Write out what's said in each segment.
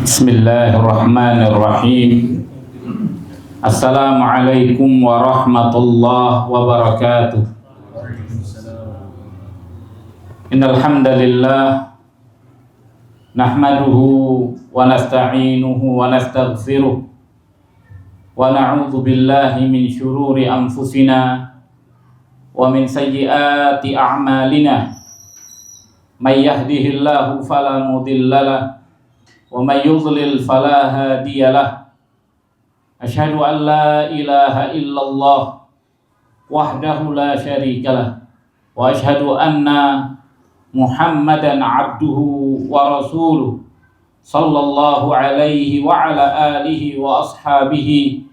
Bismillahirrahmanirrahim. Assalamualaikum warahmatullahi wabarakatuh. Innal hamdalillah nahmaduhu wa nasta'inuhu wa nastaghfiruh wa na'udzu billahi min syururi anfusina wa min sayyiati a'malina. May yahdihillahu fala mudhillalah wa may yudlil fala hadiyalah. Asyhadu an la ilaha illallah wahdahu la syarikalah wa asyhadu anna Muhammadan abduhu wa rasuluh sallallahu alaihi wa ala alihi wa ashabihi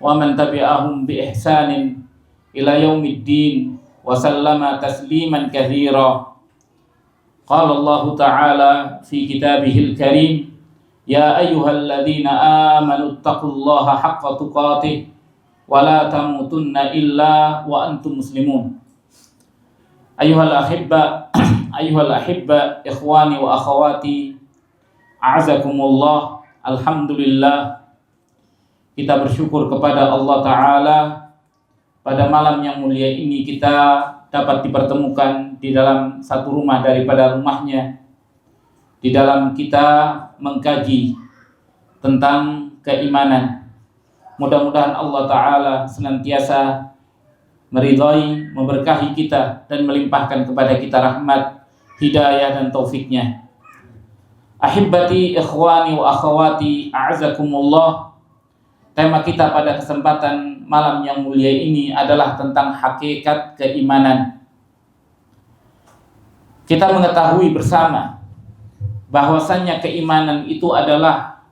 wa man tabi'ahum bi ihsanin ila yaumiddin wa sallama tasliman katsira. Qala Allah ta'ala fi kitabihil karim, ya ayyuhalladzina amanu taqullaha haqqa tuqatih wa la tamutunna illa wa antum muslimun. Ayyuhal ahibba ikhwani wa akhawati, a'azakumullah. Alhamdulillah, kita bersyukur kepada Allah Ta'ala pada malam yang mulia ini kita dapat dipertemukan di dalam satu rumah daripada rumahnya, di dalam kita mengkaji tentang keimanan. Mudah-mudahan Allah Ta'ala senantiasa meridhai, memberkahi kita dan melimpahkan kepada kita rahmat, hidayah dan taufiknya. Ahibbati ikhwani wa akhawati, a'azakumullah. Tema kita pada kesempatan malam yang mulia ini adalah tentang hakikat keimanan. Kita mengetahui bersama bahwasannya keimanan itu adalah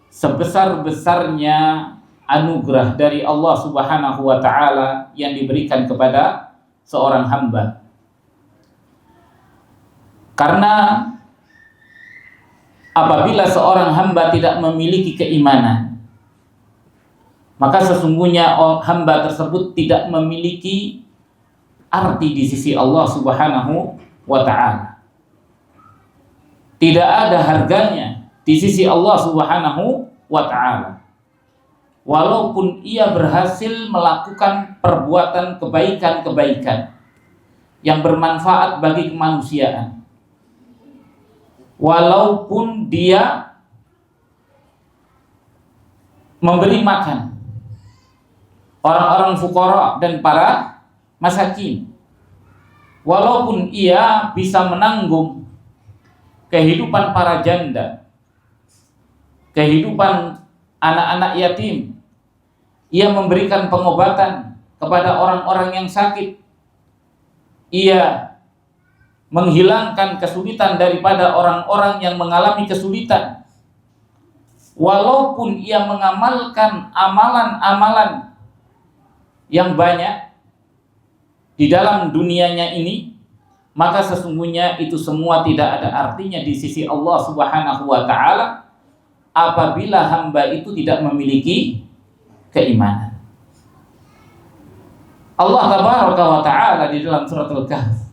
sebesar-besarnya anugerah dari Allah Subhanahu wa Ta'ala yang diberikan kepada seorang hamba. Karena apabila seorang hamba tidak memiliki keimanan, maka sesungguhnya hamba tersebut tidak memiliki arti di sisi Allah Subhanahu wa Ta'ala. Tidak ada harganya di sisi Allah Subhanahu wa Ta'ala. Walaupun ia berhasil melakukan perbuatan kebaikan-kebaikan yang bermanfaat bagi kemanusiaan, walaupun dia memberi makan orang-orang fuqara dan para masakin, walaupun ia bisa menanggung kehidupan para janda, kehidupan anak-anak yatim, ia memberikan pengobatan kepada orang-orang yang sakit, ia menghilangkan kesulitan daripada orang-orang yang mengalami kesulitan, walaupun ia mengamalkan amalan-amalan yang banyak di dalam dunianya ini, maka sesungguhnya itu semua tidak ada artinya di sisi Allah Subhanahu wa Ta'ala apabila hamba itu tidak memiliki keimanan. Allah Tabaraka wa Ta'ala di dalam surat Al-Kahf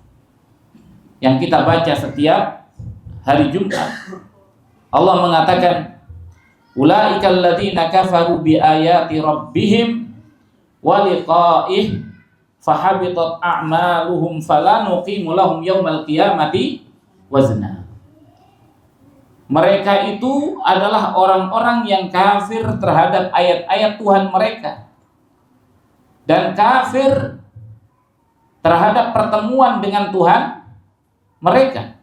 yang kita baca setiap hari Jumat, Allah mengatakan, ulaikal ladzina kafaru bi ayati rabbihim wa liqa'ih fahabitat a'maluhum fala nuqimu lahum yaumal qiyamati wazna. Mereka itu adalah orang-orang yang kafir terhadap ayat-ayat Tuhan mereka dan kafir terhadap pertemuan dengan Tuhan mereka,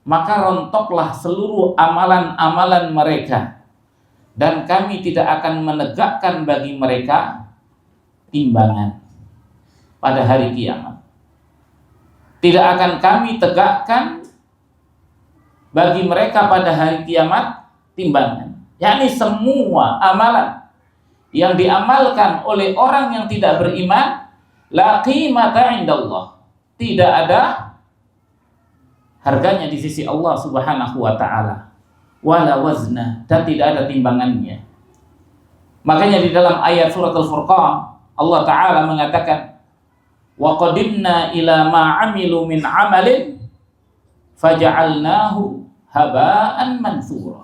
maka rontoklah seluruh amalan-amalan mereka dan kami tidak akan menegakkan bagi mereka timbangan pada hari kiamat. Tidak akan kami tegakkan bagi mereka pada hari kiamat timbangan. Yakni semua amalan yang diamalkan oleh orang yang tidak beriman, la qimata indallah, tidak ada harganya di sisi Allah Subhanahu wa Ta'ala, wala wazna, dan tidak ada timbangannya. Makanya di dalam ayat surat Al-Furqan Allah Ta'ala mengatakan, wa qadimna ila ma amilu min amalin faja'alnahu haba'an mansura.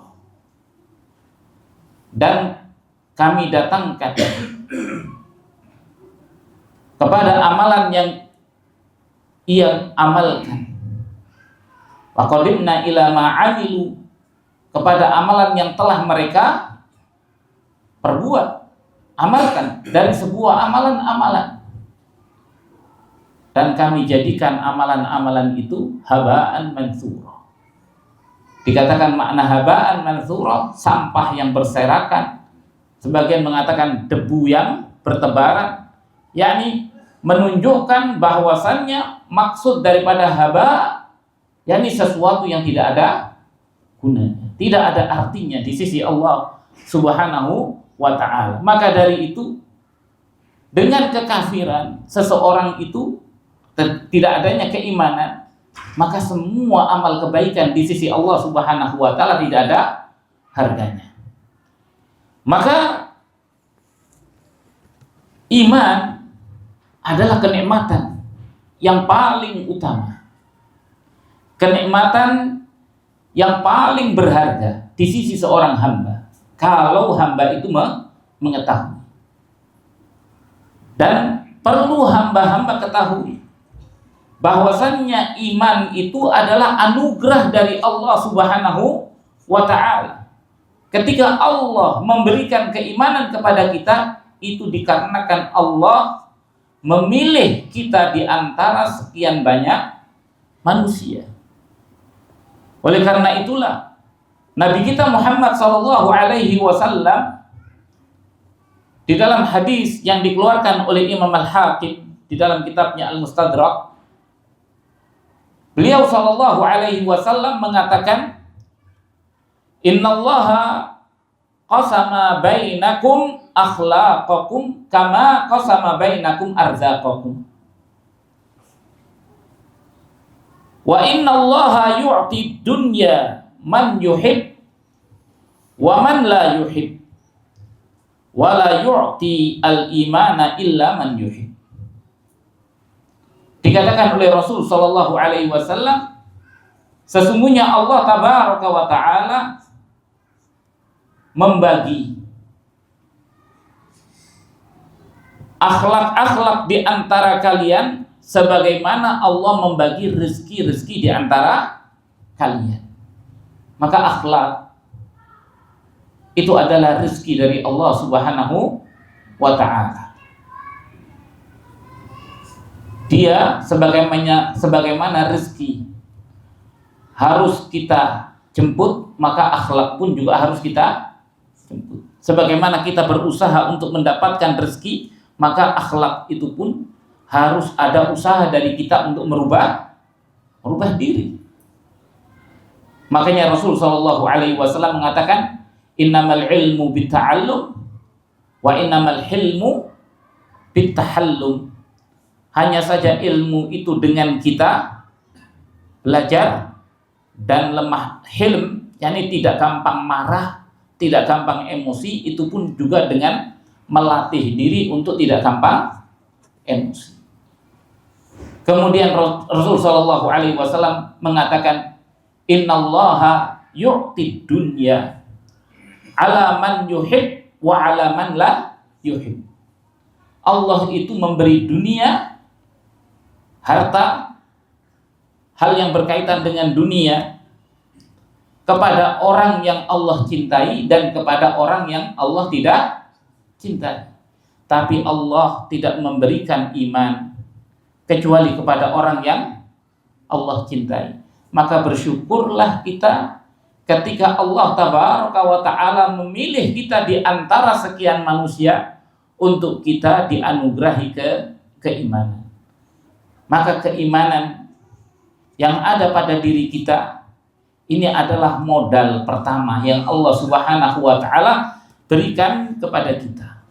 dan kami datangkan kepada amalan yang ia amalkan. Wa qadimna ila ma 'amilu, kepada amalan yang telah mereka perbuat, amalkan, dari sebuah amalan-amalan, dan kami jadikan amalan-amalan itu haba'an mansura. Dikatakan makna haba'an mansura, sampah yang berserakan. Sebagian mengatakan debu yang bertebaran, yakni menunjukkan bahwasannya maksud daripada haba, yakni sesuatu yang tidak ada gunanya, tidak ada artinya di sisi Allah Subhanahu wa ta'ala. Maka dari itu, dengan kekafiran seseorang itu, tidak adanya keimanan, maka semua amal kebaikan di sisi Allah Subhanahu wa ta'ala tidak ada harganya. Maka iman adalah kenikmatan yang paling utama, kenikmatan yang paling berharga di sisi seorang hamba, kalau hamba itu mengetahui. Dan perlu hamba-hamba ketahui bahwasannya iman itu adalah anugerah dari Allah Subhanahu wa ta'ala. Ketika Allah memberikan keimanan kepada kita, itu dikarenakan Allah memilih kita di antara sekian banyak manusia. Oleh karena itulah Nabi kita Muhammad SAW di dalam hadis yang dikeluarkan oleh Imam Al-Hakim di dalam kitabnya Al-Mustadrak, beliau SAW mengatakan, Innallaha qasama bainakum akhlaqakum kama qasama bainakum arzaqakum. Wa innallaha yu'ti dunya man yuhib wa man la yuhib, wa la yu'ti al-imana illa man yuhib. Dikatakan oleh Rasul sallallahu alaihi wasallam, sesungguhnya Allah tabaraka wa ta'ala membagi akhlak-akhlak di antara kalian sebagaimana Allah membagi rezeki-rezeki di antara kalian. Maka akhlak itu adalah rezeki dari Allah Subhanahu wa ta'ala. Dia sebagaimana rezeki harus kita jemput, maka akhlak pun juga harus kita jemput. Sebagaimana kita berusaha untuk mendapatkan rezeki, maka akhlak itu pun harus ada usaha dari kita untuk merubah diri. Makanya Rasul sallallahu alaihi wasallam mengatakan, innamal ilmu bitta'allum wa innamal hilmu bittahallum. Hanya saja ilmu itu dengan kita belajar, dan lemah hilm, yakni tidak gampang marah, tidak gampang emosi, itu pun juga dengan melatih diri untuk tidak gampang emosi. Kemudian Rasul sallallahu alaihi wasallam mengatakan, innallaha yu'ti dunya ala man yuhib wa ala man la yuhib. Allah itu memberi dunia, harta, hal yang berkaitan dengan dunia, kepada orang yang Allah cintai dan kepada orang yang Allah tidak cintai. Tapi Allah tidak memberikan iman kecuali kepada orang yang Allah cintai. Maka bersyukurlah kita ketika Allah tabaraka wa ta'ala memilih kita di antara sekian manusia untuk kita dianugerahi keimanan. Maka keimanan yang ada pada diri kita ini adalah modal pertama yang Allah Subhanahu wa ta'ala berikan kepada kita.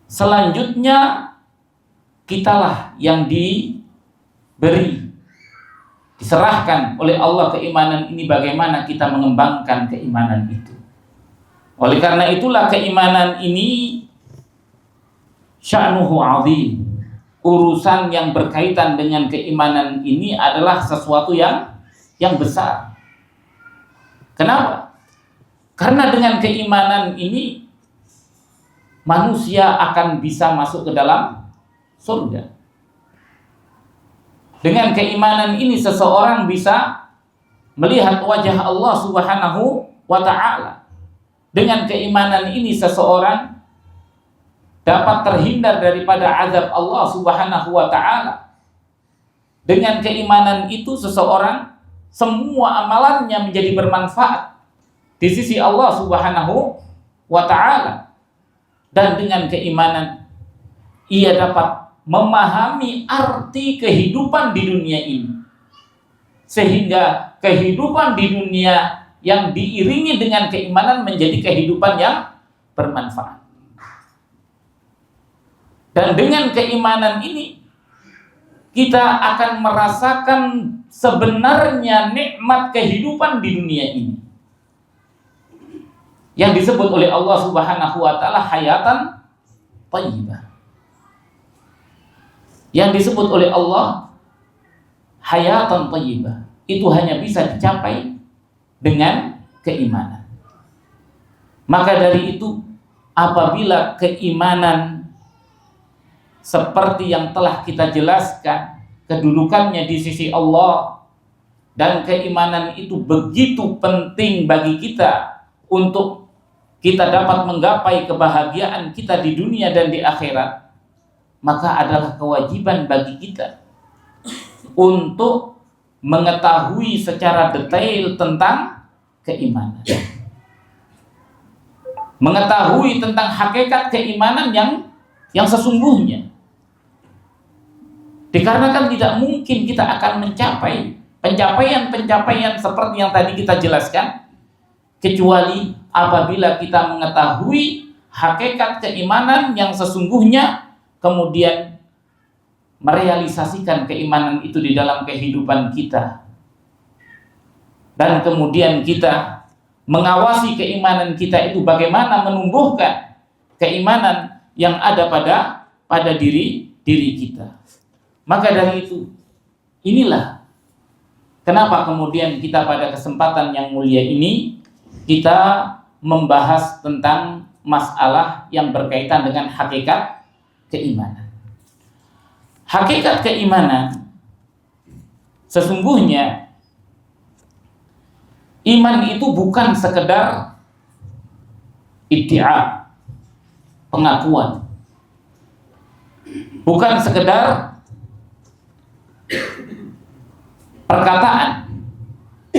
Selanjutnya kitalah yang diserahkan oleh Allah keimanan ini, bagaimana kita mengembangkan keimanan itu. Oleh karena itulah keimanan ini sya'nuhu 'azim. Urusan yang berkaitan dengan keimanan ini adalah sesuatu yang besar. Kenapa? Karena dengan keimanan ini manusia akan bisa masuk ke dalam surga. Dengan keimanan ini seseorang bisa melihat wajah Allah Subhanahu wa ta'ala. Dengan keimanan ini seseorang dapat terhindar daripada azab Allah Subhanahu wa ta'ala. Dengan keimanan itu seseorang semua amalannya menjadi bermanfaat di sisi Allah Subhanahu wa ta'ala. Dan dengan keimanan ia dapat memahami arti kehidupan di dunia ini, sehingga kehidupan di dunia yang diiringi dengan keimanan menjadi kehidupan yang bermanfaat. Dan dengan keimanan ini kita akan merasakan sebenarnya nikmat kehidupan di dunia ini, yang disebut oleh Allah Subhanahu wa ta'ala hayatan thayyibah. Yang disebut oleh Allah hayatan thayyibah itu hanya bisa dicapai dengan keimanan. Maka dari itu, apabila keimanan seperti yang telah kita jelaskan kedudukannya di sisi Allah, dan keimanan itu begitu penting bagi kita untuk kita dapat menggapai kebahagiaan kita di dunia dan di akhirat, maka adalah kewajiban bagi kita untuk mengetahui secara detail tentang keimanan, mengetahui tentang hakikat keimanan yang sesungguhnya. Dikarenakan tidak mungkin kita akan mencapai pencapaian seperti yang tadi kita jelaskan kecuali apabila kita mengetahui hakikat keimanan yang sesungguhnya, kemudian merealisasikan keimanan itu di dalam kehidupan kita, dan kemudian kita mengawasi keimanan kita itu bagaimana menumbuhkan keimanan yang ada pada diri kita. Maka dari itu, inilah kenapa kemudian kita pada kesempatan yang mulia ini kita membahas tentang masalah yang berkaitan dengan hakikat keimanan. Hakikat keimanan sesungguhnya, iman itu bukan sekedar iddia, pengakuan, bukan sekedar perkataan,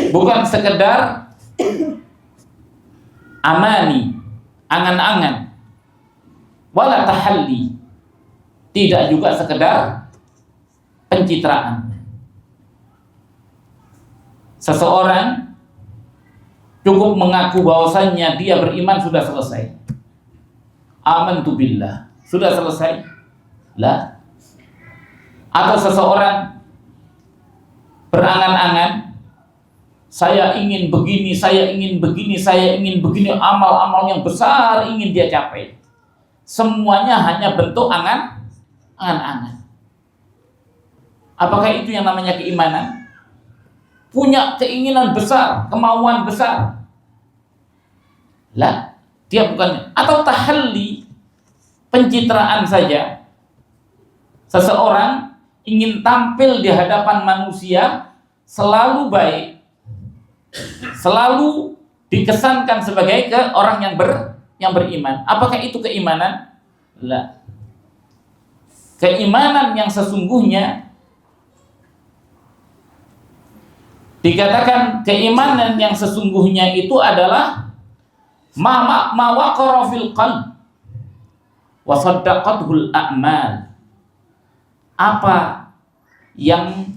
bukan sekedar amani, angan-angan, wala tahalli, tidak juga sekedar pencitraan. Seseorang cukup mengaku bahwasannya dia beriman sudah selesai. Amantu billah, sudah selesai? Lah. Atau seseorang berangan-angan, saya ingin begini, saya ingin begini, saya ingin begini, amal-amal yang besar ingin dia capai. Semuanya hanya bentuk angan-angan. Apakah itu yang namanya keimanan? Punya keinginan besar, kemauan besar. Lah, dia bukan. Atau tahalli, pencitraan saja. Seseorang ingin tampil di hadapan manusia selalu baik, selalu dikesankan sebagai orang yang beriman. Apakah itu keimanan? Lah. Keimanan yang sesungguhnya dikatakan, keimanan yang sesungguhnya itu adalah ma waqara fil qalb wa saddaqathul a'mal. Apa yang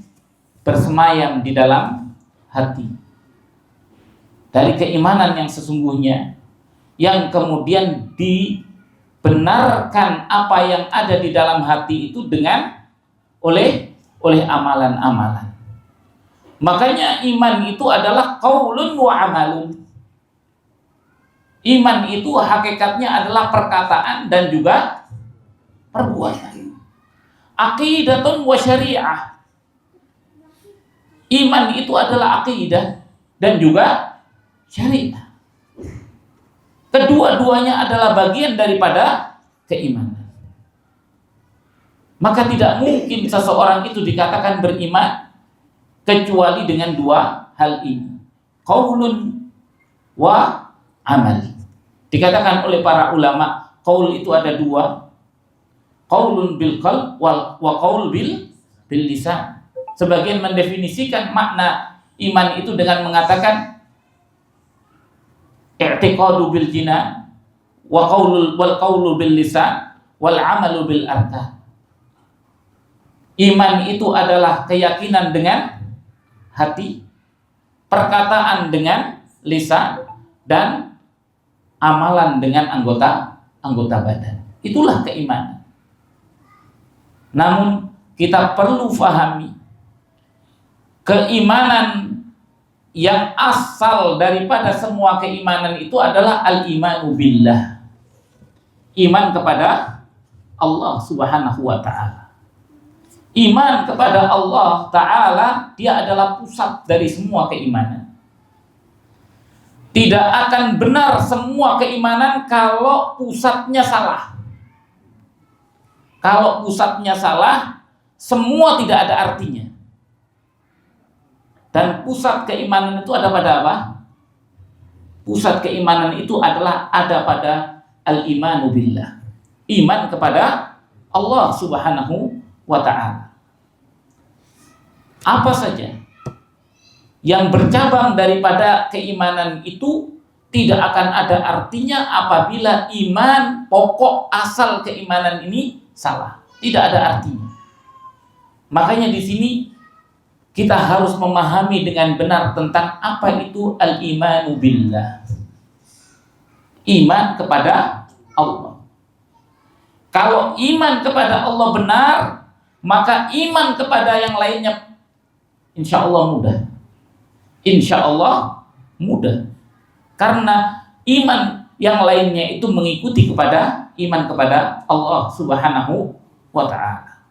bersemayam di dalam hati dari keimanan yang sesungguhnya, yang kemudian dibenarkan apa yang ada di dalam hati itu dengan oleh amalan-amalan. Makanya iman itu adalah qaulun wa amalun. Iman itu hakikatnya adalah perkataan dan juga perbuatan. Aqidatun wa syariah. Iman itu adalah aqidah dan juga syariah. Kedua-duanya adalah bagian daripada keimanan. Maka tidak mungkin seseorang itu dikatakan beriman kecuali dengan dua hal ini, qaulun wa amal. Dikatakan oleh para ulama, qaul itu ada dua, qaulun bil qalb wa qaul bil lisan. Sebagian mendefinisikan makna iman itu dengan mengatakan i'tiqadu bil jinan wa qaulu bil lisan wal amalu bil arkan. Iman itu adalah keyakinan dengan hati, perkataan dengan lisan, dan amalan dengan anggota badan. Itulah keimanan. Namun kita perlu fahami, keimanan yang asal daripada semua keimanan itu adalah al-imanu billah. Iman kepada Allah Subhanahu wa ta'ala. Iman kepada Allah Ta'ala, dia adalah pusat dari semua keimanan. Tidak akan benar semua keimanan kalau pusatnya salah. Kalau pusatnya salah, semua tidak ada artinya. Dan pusat keimanan itu ada pada apa? Pusat keimanan itu adalah ada pada al-imanu billah. Iman kepada Allah Subhanahu wa ta'ala. Apa saja yang bercabang daripada keimanan itu tidak akan ada artinya apabila iman pokok asal keimanan ini salah. Tidak ada artinya. Makanya di sini kita harus memahami dengan benar tentang apa itu al-imanu billah. Iman kepada Allah. Kalau iman kepada Allah benar, maka iman kepada yang lainnya insya Allah mudah. Insya Allah mudah. Karena iman yang lainnya itu mengikuti kepada iman kepada Allah Subhanahu wa ta'ala.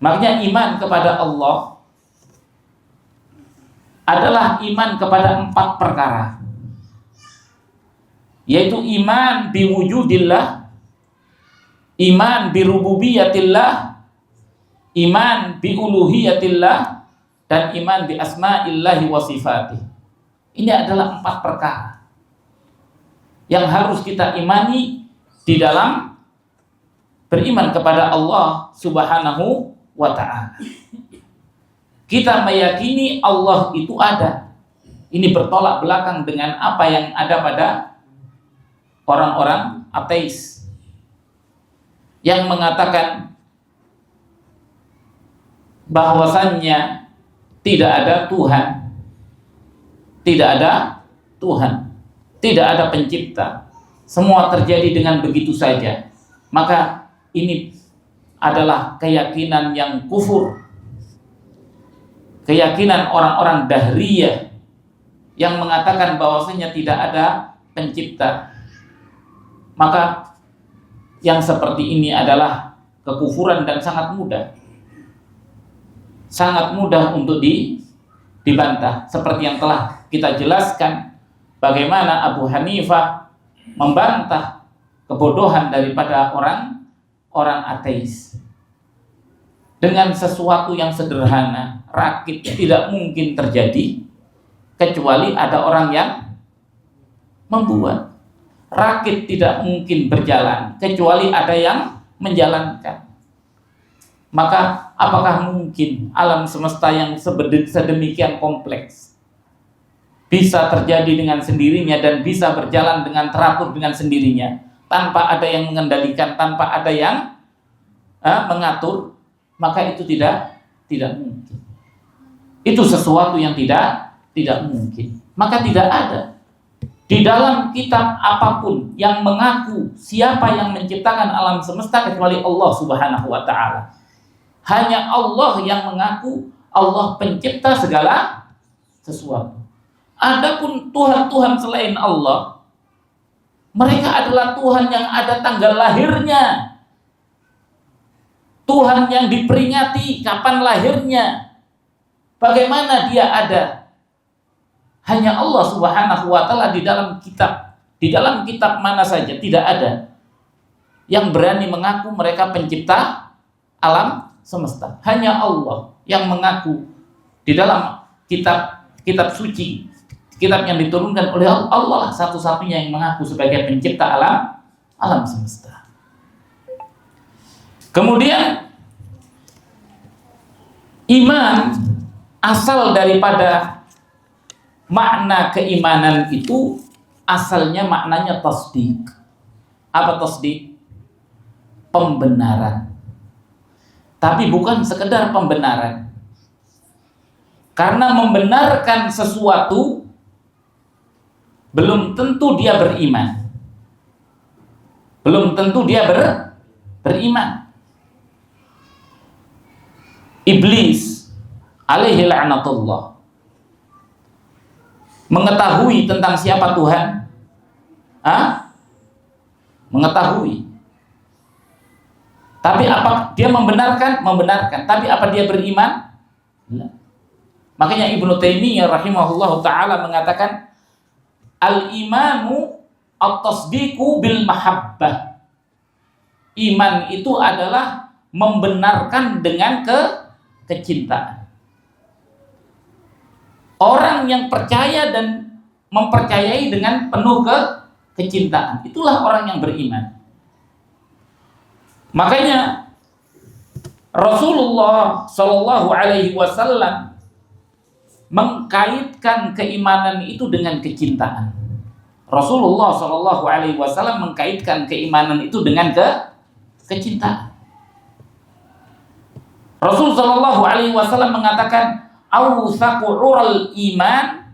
Makanya iman kepada Allah adalah iman kepada 4 perkara, yaitu iman biwujudillah, iman birububiyatillah, iman biuluhiyatillah, dan iman bi asma'illahi wa sifatih. Ini adalah 4 perkara yang harus kita imani di dalam beriman kepada Allah Subhanahu wa ta'ala. Kita meyakini Allah itu ada. Ini bertolak belakang dengan apa yang ada pada orang-orang ateis yang mengatakan bahwasannya tidak ada Tuhan, tidak ada Tuhan, tidak ada pencipta, semua terjadi dengan begitu saja. Maka ini adalah keyakinan yang kufur, keyakinan orang-orang Dahriyah yang mengatakan bahwasanya tidak ada pencipta. Maka yang seperti ini adalah kekufuran dan sangat mudah. Sangat mudah untuk dibantah. Seperti yang telah kita jelaskan bagaimana Abu Hanifah membantah kebodohan daripada orang ateis dengan sesuatu yang sederhana. Rakit tidak mungkin terjadi kecuali ada orang yang membuat. Rakit tidak mungkin berjalan kecuali ada yang menjalankan. Maka apakah mungkin alam semesta yang sedemikian kompleks bisa terjadi dengan sendirinya dan bisa berjalan dengan teratur dengan sendirinya tanpa ada yang mengendalikan, tanpa ada yang mengatur? Maka itu tidak mungkin. Itu sesuatu yang tidak mungkin. Maka tidak ada di dalam kitab apapun yang mengaku siapa yang menciptakan alam semesta kecuali Allah Subhanahu wa ta'ala. Hanya Allah yang mengaku Allah pencipta segala sesuatu. Adapun Tuhan-Tuhan selain Allah, mereka adalah Tuhan yang ada tanggal lahirnya, Tuhan yang diperingati kapan lahirnya, bagaimana dia ada. Hanya Allah Subhanahu wa ta'ala di dalam kitab, Di dalam kitab mana saja tidak ada yang berani mengaku mereka pencipta alam semesta. Hanya Allah yang mengaku di dalam kitab suci, kitab yang diturunkan oleh Allah, satu-satunya yang mengaku sebagai pencipta alam semesta. Kemudian iman asal daripada makna keimanan itu asalnya maknanya tasdik. Apa tasdik? Pembenaran. Tapi bukan sekedar pembenaran. Karena membenarkan sesuatu belum tentu dia beriman. Belum tentu dia beriman. Iblis alaihi la'natullah mengetahui tentang siapa Tuhan? Mengetahui. Tapi apa dia membenarkan? Membenarkan. Tapi apa dia beriman? Tidak. Makanya Ibnu Taimiyah rahimahullah ta'ala mengatakan al-imanu at-tasdiqu bil mahabbah. Iman itu adalah membenarkan dengan kecintaan. Orang yang percaya dan mempercayai dengan penuh kecintaan, itulah orang yang beriman. Makanya Rasulullah Shallallahu Alaihi Wasallam mengkaitkan keimanan itu dengan kecintaan. Rasulullah Shallallahu Alaihi Wasallam mengkaitkan keimanan itu dengan kecintaan. Rasul Shallallahu Alaihi Wasallam mengatakan, "Awsaqu ural iman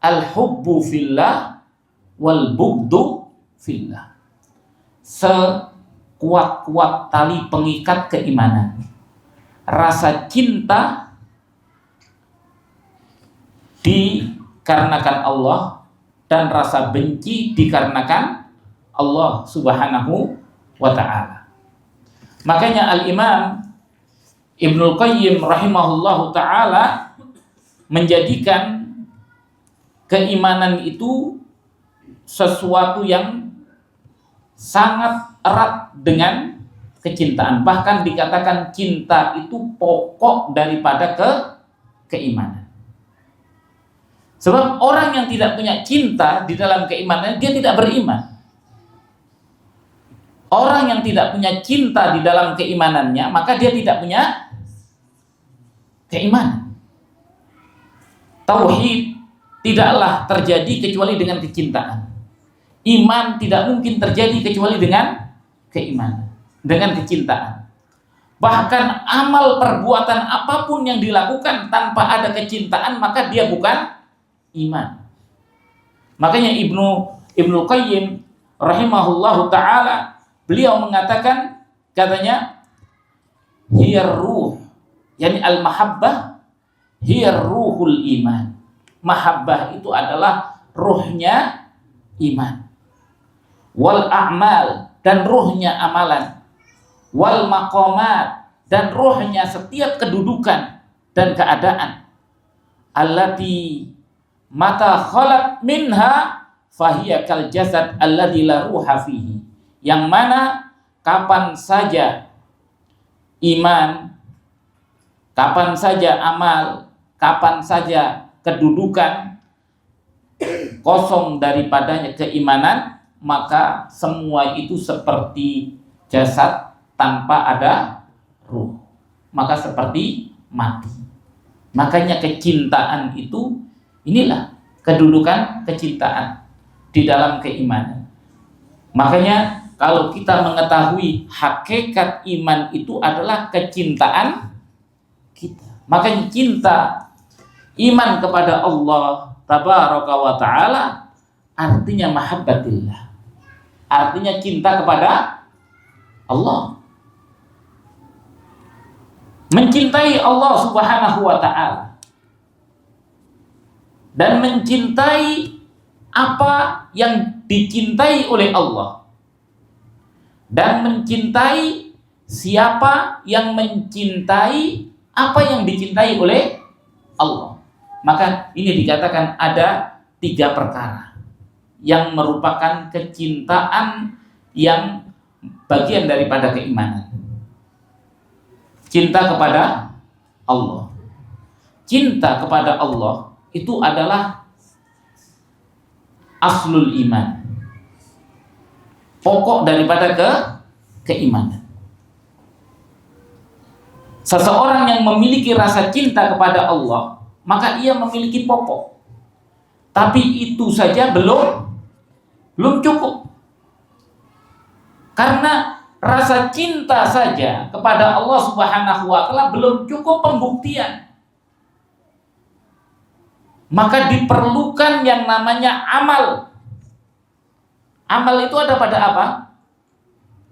al-hubbu fillah wal bughdu fillah." Sekuat-kuat tali pengikat keimanan, rasa cinta dikarenakan Allah dan rasa benci dikarenakan Allah Subhanahu wa ta'ala. Makanya Al-Imam Ibnul Qayyim rahimahullahu ta'ala menjadikan keimanan itu sesuatu yang sangat erat dengan kecintaan. Bahkan dikatakan cinta itu pokok daripada keimanan. Sebab orang yang tidak punya cinta di dalam keimanan, dia tidak beriman. Orang yang tidak punya cinta di dalam keimanannya, maka dia tidak punya keimanan. Tauhid tidaklah terjadi kecuali dengan kecintaan. Iman tidak mungkin terjadi kecuali dengan keimanan, dengan kecintaan. Bahkan amal perbuatan apapun yang dilakukan tanpa ada kecintaan, maka dia bukan iman. Makanya Ibnu Qayyim rahimahullahu ta'ala, beliau mengatakan, katanya, hiyar ruh, yani al-mahabbah hiyar ruhul iman. Mahabbah itu adalah ruhnya iman. Wal a'mal, dan ruhnya amalan. Wal maqamat, dan ruhnya setiap kedudukan dan keadaan. Allati mata khalat minha fahiya kal jasad alladzi la ruha fihi. Yang mana kapan saja iman, kapan saja amal, kapan saja kedudukan kosong daripadanya keimanan, maka semua itu seperti jasad tanpa ada ruh, maka seperti mati. Makanya kecintaan itu, inilah kedudukan kecintaan di dalam keimanan. Makanya kalau kita mengetahui hakikat iman itu adalah kecintaan kita, makanya cinta iman kepada Allah tabaraka wa ta'ala artinya mahabbatillah, artinya cinta kepada Allah, mencintai Allah Subhanahu wa ta'ala, dan mencintai apa yang dicintai oleh Allah, dan mencintai siapa yang mencintai apa yang dicintai oleh Allah. Maka ini dikatakan ada 3 perkara yang merupakan kecintaan yang bagian daripada keimanan. Cinta kepada Allah. Cinta kepada Allah itu adalah aslul iman, pokok daripada keimanan. Seseorang yang memiliki rasa cinta kepada Allah, maka ia memiliki pokok. Tapi itu saja belum cukup. Karena rasa cinta saja kepada Allah Subhanahu wa taala belum cukup pembuktian. Maka diperlukan yang namanya amal. Amal itu ada pada apa?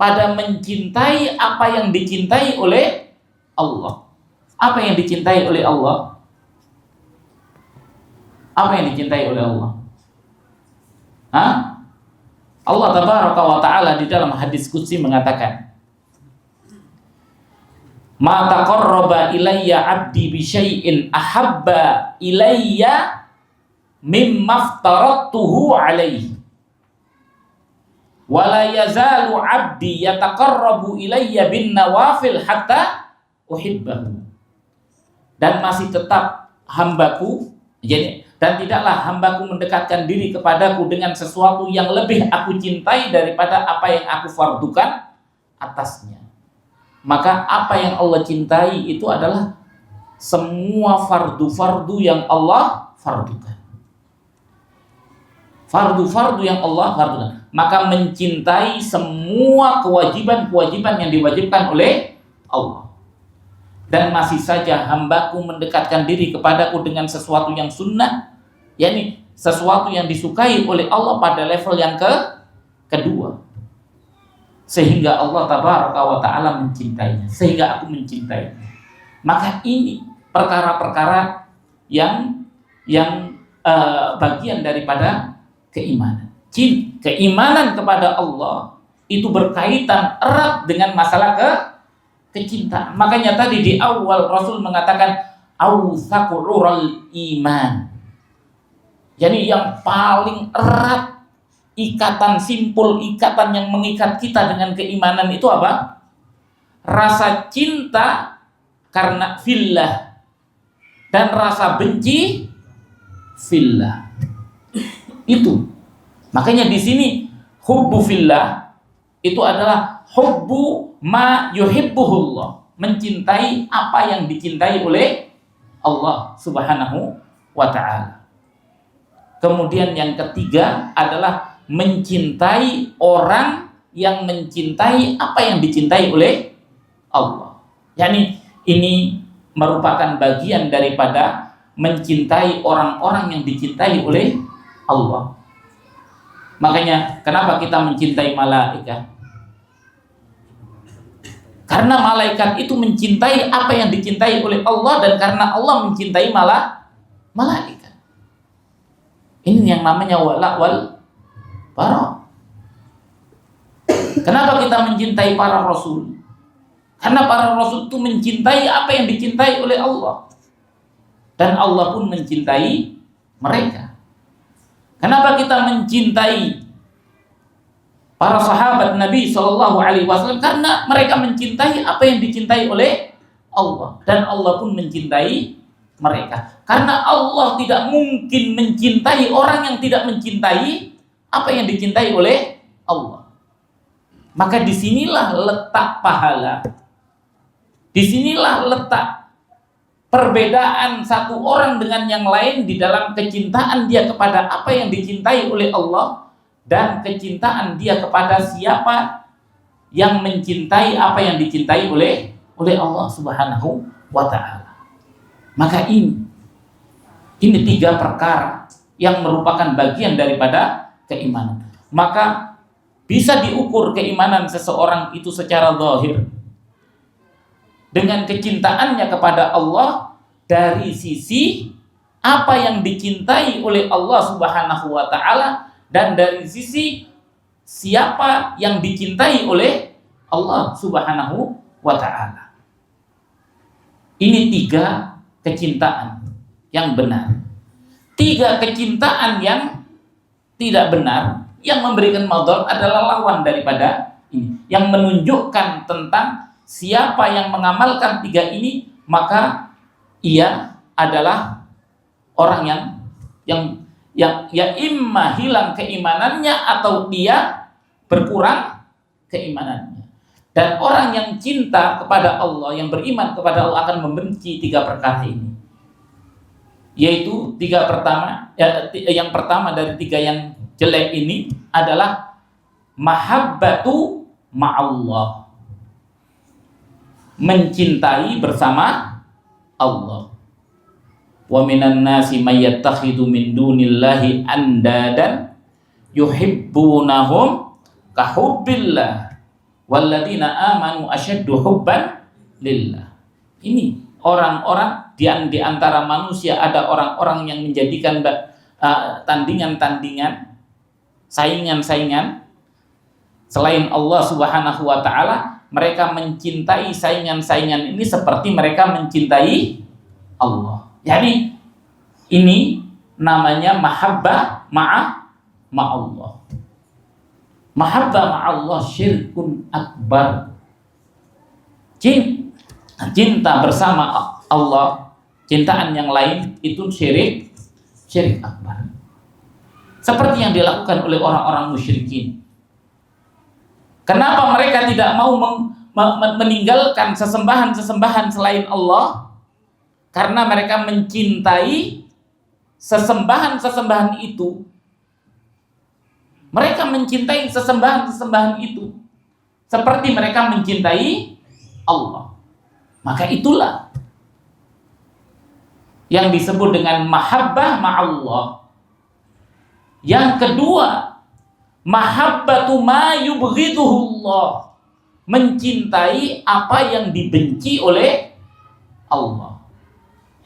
Pada mencintai apa yang dicintai oleh Allah. Apa yang dicintai oleh Allah? Apa yang dicintai oleh Allah? Hah? Allah tabaraka wa ta'ala di dalam hadis qudsi mengatakan, "Ma taqarraba ilayya 'abdi bi syai'in ahabba ilayya mimma aftaratuhu 'alaihi. Wa la yazalu 'abdi yataqarrabu ilayya bin nawafil hatta uhibbahu." Dan masih tetap hambaku, jadi dan tidaklah hambaku mendekatkan diri kepadaku dengan sesuatu yang lebih aku cintai daripada apa yang aku fardukan atasnya. Maka apa yang Allah cintai itu adalah semua fardu-fardu yang Allah fardukan. Fardu-fardu yang Allah fardukan. Maka mencintai semua kewajiban-kewajiban yang diwajibkan oleh Allah. Dan masih saja hambaku mendekatkan diri kepadaku dengan sesuatu yang sunnah, yakni sesuatu yang disukai oleh Allah pada level yang kedua, sehingga Allah tabaraka wa ta'ala mencintainya, sehingga aku mencintainya. Maka ini perkara-perkara yang bagian daripada keimanan. Keimanan kepada Allah itu berkaitan erat dengan masalah kecintaan. Makanya tadi di awal Rasul mengatakan awsaqul iman. Jadi yang paling erat, ikatan simpul, ikatan yang mengikat kita dengan keimanan itu apa? Rasa cinta karena fillah dan rasa benci fillah. Itu. Makanya di sini hubbu fillah itu adalah hubbu ma yuhibbuhullah, mencintai apa yang dicintai oleh Allah Subhanahu wa ta'ala. Kemudian yang ketiga adalah mencintai orang yang mencintai apa yang dicintai oleh Allah. Yani ini merupakan bagian daripada mencintai orang-orang yang dicintai oleh Allah. Makanya kenapa kita mencintai malaikat? Karena malaikat itu mencintai apa yang dicintai oleh Allah, dan karena Allah mencintai malaikat. Ini yang namanya wala wal bara. Kenapa kita mencintai para rasul? Karena para rasul itu mencintai apa yang dicintai oleh Allah, dan Allah pun mencintai mereka. Kenapa kita mencintai para sahabat Nabi Shallallahu Alaihi Wasallam? Karena mereka mencintai apa yang dicintai oleh Allah, dan Allah pun mencintai mereka. Karena Allah tidak mungkin mencintai orang yang tidak mencintai apa yang dicintai oleh Allah. Maka disinilah letak pahala. Disinilah letak perbedaan satu orang dengan yang lain di dalam kecintaan dia kepada apa yang dicintai oleh Allah, dan kecintaan dia kepada siapa yang mencintai apa yang dicintai oleh Allah Subhanahu wa ta'ala. Maka ini tiga perkara yang merupakan bagian daripada keimanan. Maka bisa diukur keimanan seseorang itu secara zahir dengan kecintaannya kepada Allah dari sisi apa yang dicintai oleh Allah Subhanahu wa ta'ala, dan dari sisi siapa yang dicintai oleh Allah Subhanahu wa ta'ala. Ini tiga kecintaan yang benar. Tiga kecintaan yang tidak benar, yang memberikan madarat adalah lawan daripada ini, yang menunjukkan tentang siapa yang mengamalkan 3 ini, maka ia adalah orang yang ya imma hilang keimanannya atau dia berkurang keimanannya. Dan orang yang cinta kepada Allah, yang beriman kepada Allah akan membenci 3 perkara ini. Yaitu 3 pertama, yang pertama dari 3 yang jelek ini adalah mahabbatu ma'allah. Mencintai bersama Allah. Wa minan nasi may yattakhidhu min dunillahi andadan yuhibbunahum kahubbillah walladzina amanu asyaddu hubban lillah. Ini orang-orang di antara manusia, ada orang-orang yang menjadikan tandingan-tandingan, saingan-saingan selain Allah Subhanahu wa taala. Mereka mencintai saingan-saingan ini seperti mereka mencintai Allah. Jadi ini namanya mahabbah ma'allah. Mahabbah ma'allah syirkun akbar. Cinta bersama Allah, cintaan yang lain itu syirik akbar. Seperti yang dilakukan oleh orang-orang musyrikin. Kenapa mereka tidak mau meninggalkan sesembahan-sesembahan selain Allah? Karena mereka mencintai sesembahan-sesembahan itu. Mereka mencintai sesembahan-sesembahan itu seperti mereka mencintai Allah. Maka itulah yang disebut dengan mahabbah ma'allah. Yang kedua, mahabbatu ma yubghiduhullah. Mencintai apa yang dibenci oleh Allah.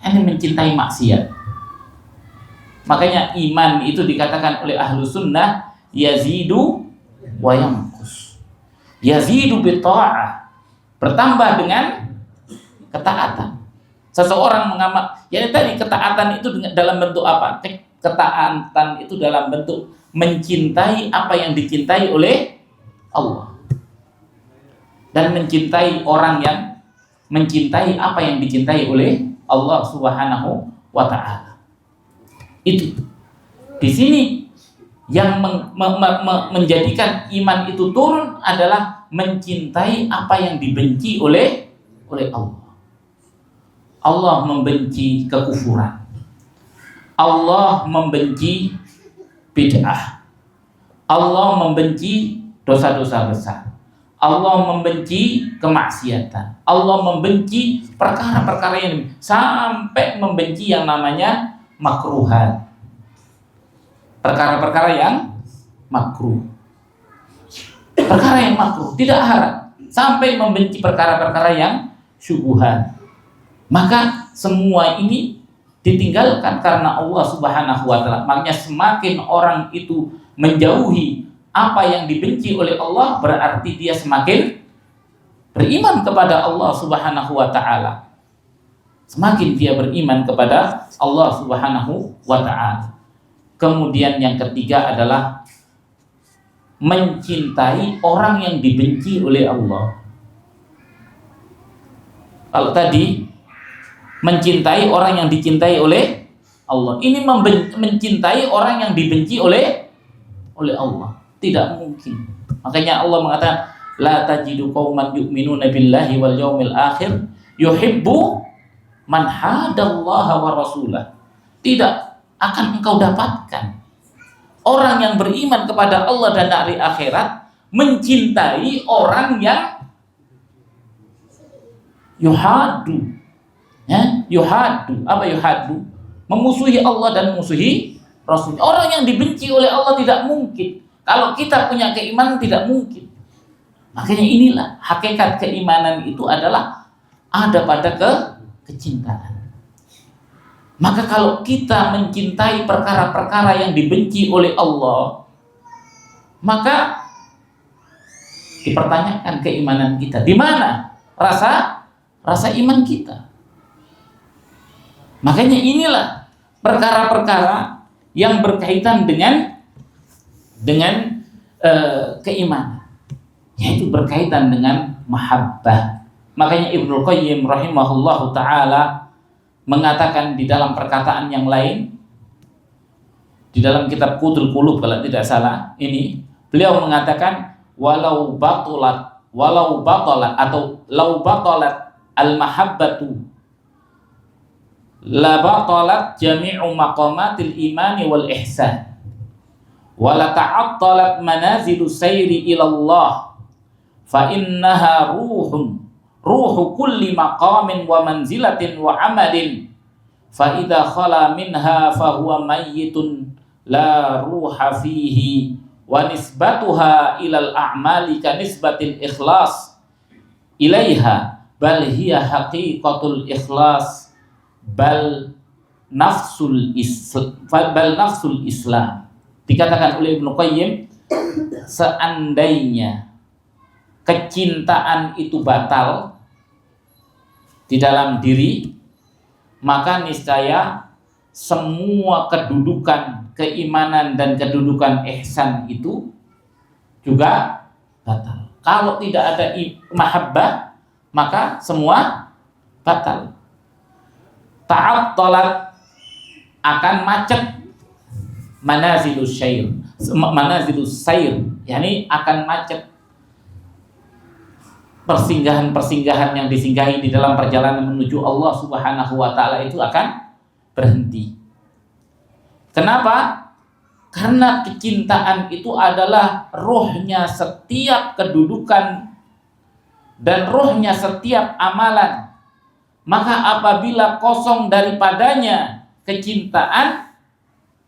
Ini mencintai maksiat. Makanya iman itu dikatakan oleh ahlu sunnah yazidu wa yanqus. Yazidu bitta'ah, bertambah dengan ketaatan. Seseorang mengamal, jadi tadi ketaatan itu dalam bentuk apa? Ketaatan itu dalam bentuk mencintai apa yang dicintai oleh Allah. Dan mencintai orang yang mencintai apa yang dicintai oleh Allah Subhanahu wa ta'ala. Itu di sini yang menjadikan iman itu turun adalah mencintai apa yang dibenci oleh Allah. Allah membenci kekufuran. Allah membenci bid'ah. Allah membenci dosa-dosa besar. Allah membenci kemaksiatan. Allah membenci perkara-perkara yang sampai membenci yang namanya makruhat. Perkara-perkara yang makruh. Perkara yang makruh, tidak haram, sampai membenci perkara-perkara yang syubhat. Maka semua ini ditinggalkan karena Allah Subhanahu wa taala. Makanya semakin orang itu menjauhi apa yang dibenci oleh Allah, berarti dia semakin beriman kepada Allah Subhanahu wa taala. Semakin dia beriman kepada Allah Subhanahu wa taala. Kemudian yang ketiga adalah mencintai orang yang dibenci oleh Allah. Kalau tadi mencintai orang yang dicintai oleh Allah, ini mencintai orang yang dibenci oleh Allah. Tidak mungkin. Makanya Allah mengatakan la tajidu qauman yu'minuna billahi wal yaumil akhir yuhibbu man hadallaha wa rasulah. Tidak akan engkau dapatkan orang yang beriman kepada Allah dan hari akhirat mencintai orang yang yuhadu. Ya, yuhadu. Apa yuhadu? Memusuhi Allah dan memusuhi Rasul. Orang yang dibenci oleh Allah tidak mungkin. Kalau kita punya keimanan tidak mungkin. Makanya inilah hakikat keimanan itu adalah ada pada kecintaan. Maka kalau kita mencintai perkara-perkara yang dibenci oleh Allah, maka dipertanyakan keimanan kita. Di mana rasa iman kita? Makanya inilah perkara-perkara yang berkaitan dengan dengan keimanan, yaitu berkaitan dengan mahabbah. Makanya Ibnu Qayyim rahimahullahu taala mengatakan di dalam perkataan yang lain, di dalam kitab Qutul Qulub kalau tidak salah, ini beliau mengatakan walau batalat atau lau batalat al mahabbatu la batalat jami'u maqamatil imani wal ihsan wa la ta'attalat manazilu sayri ila Allah fa innaha ruhu kulli maqamin wa manzilatin wa amalin fa idza khala minha fa huwa mayyitun la ruha fihi wa nisbatuha ilal a'mali ka nisbatil ikhlas ilaiha bal hiya haqiqatul ikhlas bal nafsul Islam. Dikatakan oleh Ibnu Qayyim, seandainya kecintaan itu batal di dalam diri, maka niscaya semua kedudukan keimanan dan kedudukan ihsan itu juga batal. Kalau tidak ada mahabbah, maka semua batal. Ta'attalat, akan macet manazilus sayr, yakni akan macet persinggahan-persinggahan yang disinggahi di dalam perjalanan menuju Allah Subhanahu wa taala itu akan berhenti. Kenapa? Karena kecintaan itu adalah ruhnya setiap kedudukan dan ruhnya setiap amalan. Maka apabila kosong daripadanya kecintaan,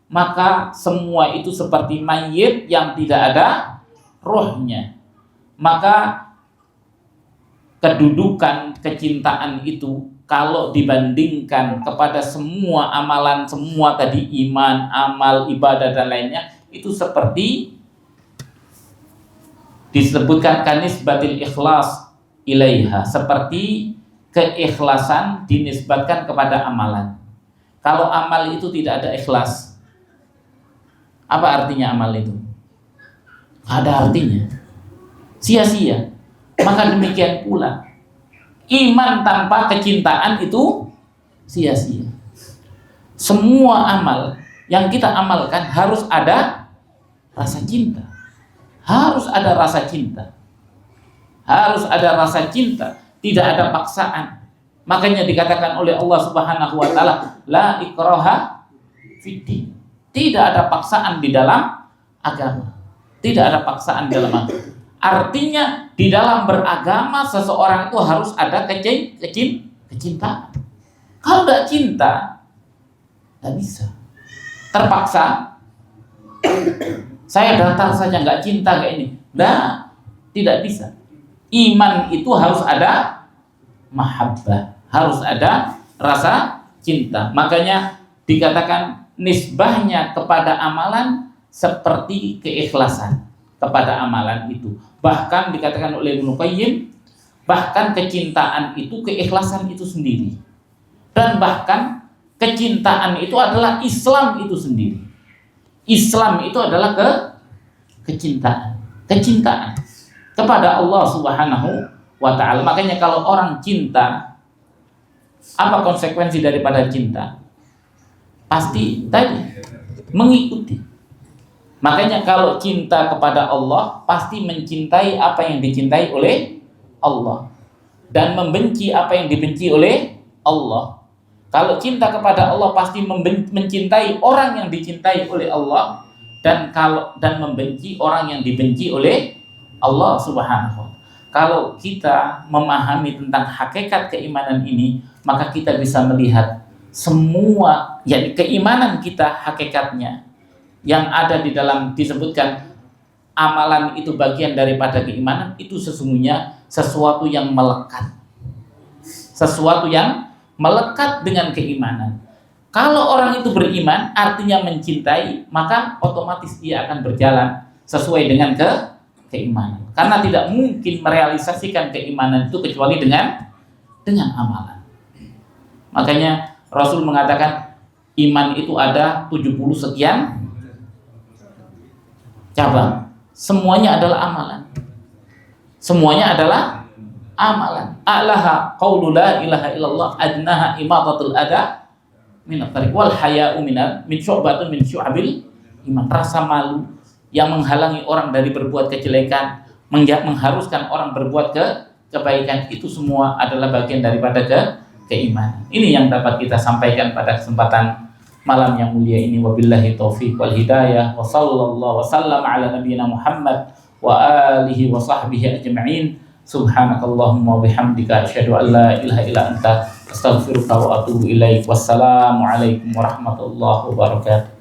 maka semua itu seperti mayit yang tidak ada ruhnya. Maka kedudukan kecintaan itu kalau dibandingkan kepada semua amalan, semua tadi iman, amal, ibadah dan lainnya, itu seperti disebutkan kanisbatil ikhlas ilaiha, seperti keikhlasan dinisbatkan kepada amalan. Kalau amal itu tidak ada ikhlas, apa artinya amal itu? Ada artinya, sia-sia. Maka demikian pula iman tanpa kecintaan itu sia-sia. Semua amal yang kita amalkan harus ada rasa cinta. Harus ada rasa cinta. Harus ada rasa cinta. Tidak ada paksaan. Makanya dikatakan oleh Allah Subhanahu wa taala, la ikraha fiddin. Tidak ada paksaan di dalam agama. Tidak ada paksaan dalam agama. Artinya di dalam beragama seseorang itu harus ada kecintaan. Kalau tidak cinta, tidak bisa. Terpaksa, saya datar saja nggak cinta kayak ini. Nah, tidak bisa. Iman itu harus ada mahabbah, harus ada rasa cinta. Makanya dikatakan nisbahnya kepada amalan seperti keikhlasan kepada amalan itu. Bahkan dikatakan oleh Ibnu Qayyim, bahkan kecintaan itu keikhlasan itu sendiri. Dan bahkan kecintaan itu adalah Islam itu sendiri. Islam itu adalah kecintaan kepada Allah Subhanahu wa ta'ala. Makanya kalau orang cinta, apa konsekuensi daripada cinta? Pasti tadi mengikuti. Makanya kalau cinta kepada Allah, pasti mencintai apa yang dicintai oleh Allah dan membenci apa yang dibenci oleh Allah. Kalau cinta kepada Allah, pasti mencintai orang yang dicintai oleh Allah, dan membenci orang yang dibenci oleh Allah Subhanahu wa ta'ala. Kalau kita memahami tentang hakikat keimanan ini, maka kita bisa melihat semua, yakni keimanan kita hakikatnya yang ada di dalam disebutkan amalan itu bagian daripada keimanan, itu sesungguhnya sesuatu yang melekat. Sesuatu yang melekat dengan keimanan. Kalau orang itu beriman, artinya mencintai, maka otomatis dia akan berjalan sesuai dengan keimanan. Karena tidak mungkin merealisasikan keimanan itu kecuali dengan amalan. Makanya Rasul mengatakan iman itu ada 70 sekian cabang. Semuanya adalah amalan. Semuanya adalah amalan. A'laha qaulu la ilaha illallah, adnaha imatatul adha min at-tariq wal haya'u min syu'batun min syu'abil iman. Rasa malu yang menghalangi orang dari berbuat kejelekan, mengharuskan orang berbuat kebaikan, itu semua adalah bagian daripada keimanan. Ini yang dapat kita sampaikan pada kesempatan malam yang mulia ini. Wabillahi taufiq wal hidayah, wa sallallahu wasallam ala nabiyyina Muhammad wa alihi wa sahbihi ajma'in. Subhanakallahumma wa bihamdika asyhadu an la ilaha illa anta astaghfiruka wa atubu ilaik. Wassalamu alaikum warahmatullahi wabarakatuh.